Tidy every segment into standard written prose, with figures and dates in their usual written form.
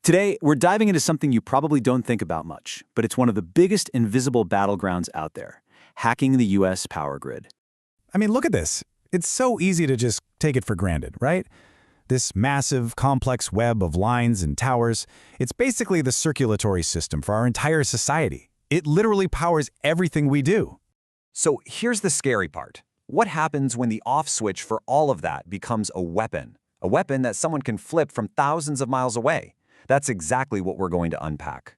Today, we're diving into something you probably don't think about much, but it's one of the biggest invisible battlegrounds out there: hacking the US power grid. I mean, look at this. It's so easy to just take it for granted, right? This massive, complex web of lines and towers, it's basically the circulatory system for our entire society. It literally powers everything we do. So here's the scary part. What happens when the off switch for all of that becomes a weapon? A weapon that someone can flip from thousands of miles away. That's exactly what we're going to unpack.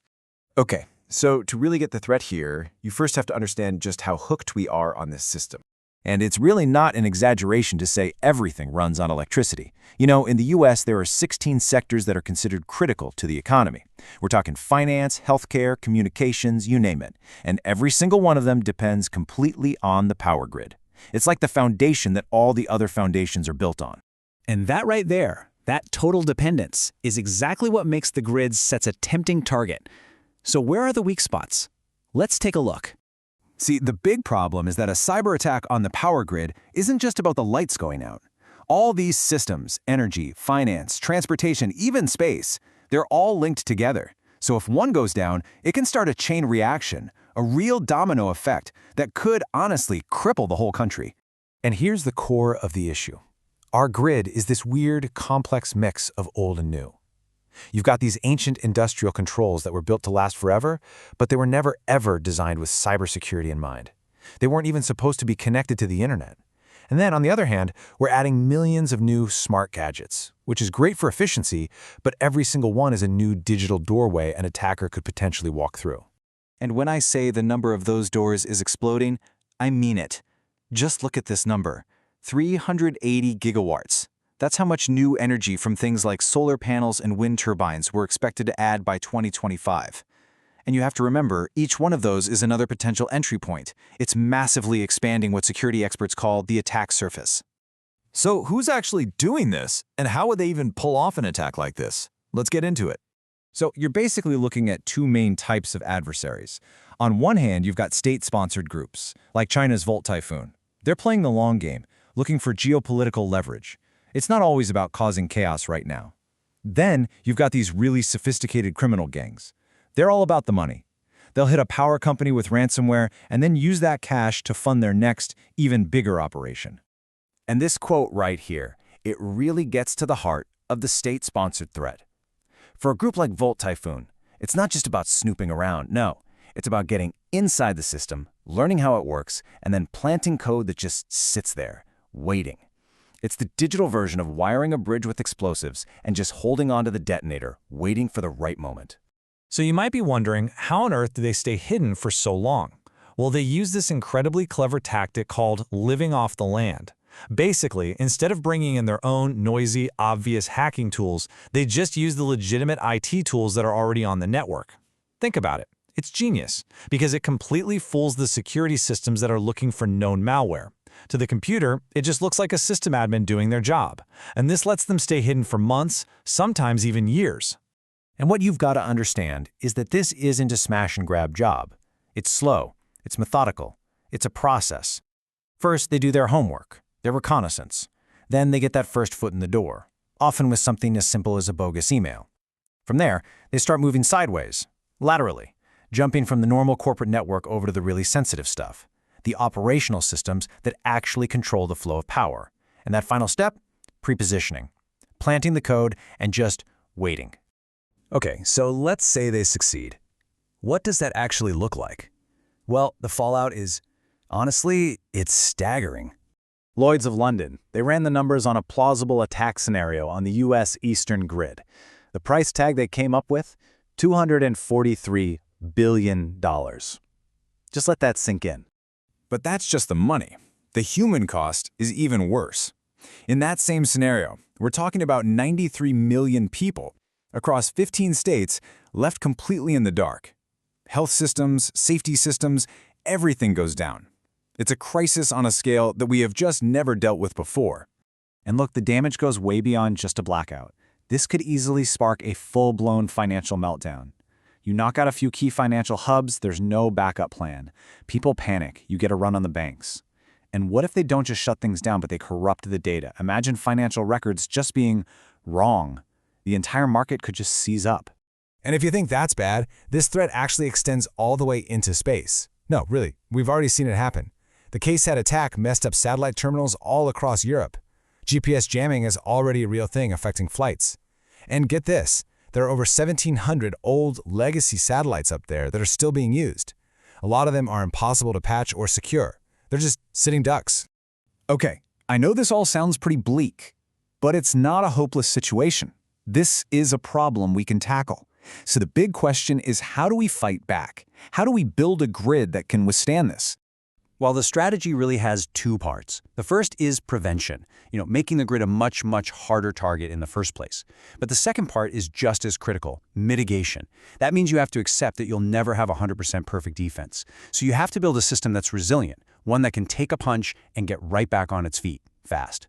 Okay, so to really get the threat here, you first have to understand just how hooked we are on this system. And it's really not an exaggeration to say everything runs on electricity. You know, in the US, there are 16 sectors that are considered critical to the economy. We're talking finance, healthcare, communications, you name it. And every single one of them depends completely on the power grid. It's like the foundation that all the other foundations are built on. And that right there, that total dependence, is exactly what makes the grid such a tempting target. So where are the weak spots? Let's take a look. See, the big problem is that a cyber attack on the power grid isn't just about the lights going out. All these systems, energy, finance, transportation, even space, they're all linked together. So if one goes down, it can start a chain reaction, a real domino effect that could honestly cripple the whole country. And here's the core of the issue. Our grid is this weird, complex mix of old and new. You've got these ancient industrial controls that were built to last forever, but they were never ever designed with cybersecurity in mind. They weren't even supposed to be connected to the internet. And then, on the other hand, we're adding millions of new smart gadgets, which is great for efficiency, but every single one is a new digital doorway an attacker could potentially walk through. And when I say the number of those doors is exploding, I mean it. Just look at this number: 380 gigawatts. That's how much new energy from things like solar panels and wind turbines we're expected to add by 2025. And you have to remember, each one of those is another potential entry point. It's massively expanding what security experts call the attack surface. So who's actually doing this, and how would they even pull off an attack like this? Let's get into it. So you're basically looking at two main types of adversaries. On one hand, you've got state-sponsored groups, like China's Volt Typhoon. They're playing the long game, looking for geopolitical leverage. It's not always about causing chaos right now. Then, you've got these really sophisticated criminal gangs. They're all about the money. They'll hit a power company with ransomware and then use that cash to fund their next, even bigger operation. And this quote right here, it really gets to the heart of the state-sponsored threat. For a group like Volt Typhoon, it's not just about snooping around, no. It's about getting inside the system, learning how it works, and then planting code that just sits there, waiting. It's the digital version of wiring a bridge with explosives and just holding onto the detonator, waiting for the right moment. So you might be wondering, how on earth do they stay hidden for so long? Well, they use this incredibly clever tactic called living off the land. Basically, instead of bringing in their own noisy, obvious hacking tools, they just use the legitimate IT tools that are already on the network. Think about it. It's genius, because it completely fools the security systems that are looking for known malware. To the computer, it just looks like a system admin doing their job. And this lets them stay hidden for months, sometimes even years. And what you've got to understand is that this isn't a smash-and-grab job. It's slow, it's methodical, it's a process. First, they do their homework, their reconnaissance. Then they get that first foot in the door, often with something as simple as a bogus email. From there, they start moving sideways, laterally, jumping from the normal corporate network over to the really sensitive stuff, the operational systems that actually control the flow of power. And that final step? Prepositioning, planting the code and just waiting. Okay, so let's say they succeed. What does that actually look like? Well, the fallout is, honestly, it's staggering. Lloyd's of London, they ran the numbers on a plausible attack scenario on the US Eastern Grid. The price tag they came up with? $243 billion. Just let that sink in. But that's just the money. The human cost is even worse. In that same scenario, we're talking about 93 million people across 15 states left completely in the dark. Health systems, safety systems, everything goes down. It's a crisis on a scale that we have just never dealt with before. And look, the damage goes way beyond just a blackout. This could easily spark a full-blown financial meltdown. You knock out a few key financial hubs, there's no backup plan. People panic, you get a run on the banks. And what if they don't just shut things down, but they corrupt the data? Imagine financial records just being wrong. The entire market could just seize up. And if you think that's bad, this threat actually extends all the way into space. No, really, we've already seen it happen. The KSAT attack messed up satellite terminals all across Europe. GPS jamming is already a real thing affecting flights. And get this, there are over 1,700 old legacy satellites up there that are still being used. A lot of them are impossible to patch or secure. They're just sitting ducks. Okay, I know this all sounds pretty bleak, but it's not a hopeless situation. This is a problem we can tackle. So the big question is, how do we fight back? How do we build a grid that can withstand this? Well, the strategy really has two parts. The first is prevention, making the grid a much, much harder target in the first place. But the second part is just as critical, mitigation. That means you have to accept that you'll never have 100% perfect defense. So you have to build a system that's resilient, one that can take a punch and get right back on its feet fast.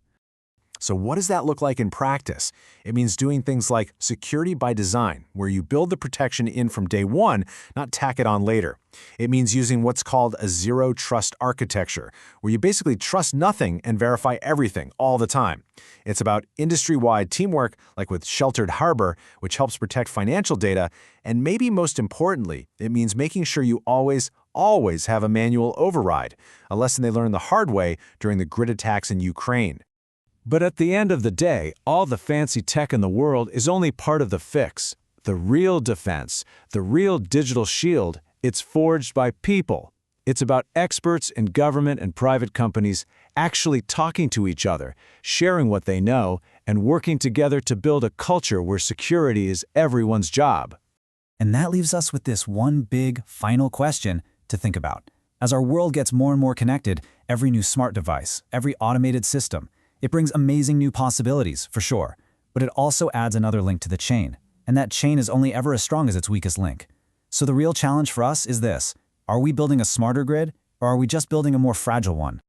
So what does that look like in practice? It means doing things like security by design, where you build the protection in from day one, not tack it on later. It means using what's called a zero-trust architecture, where you basically trust nothing and verify everything all the time. It's about industry-wide teamwork, like with Sheltered Harbor, which helps protect financial data, and maybe most importantly, it means making sure you always have a manual override, a lesson they learned the hard way during the grid attacks in Ukraine. But at the end of the day, all the fancy tech in the world is only part of the fix. The real defense, the real digital shield, it's forged by people. It's about experts in government and private companies actually talking to each other, sharing what they know, and working together to build a culture where security is everyone's job. And that leaves us with this one big, final question to think about. As our world gets more and more connected, every new smart device, every automated system, it brings amazing new possibilities, for sure, but it also adds another link to the chain, and that chain is only ever as strong as its weakest link. So the real challenge for us is this: are we building a smarter grid, or are we just building a more fragile one?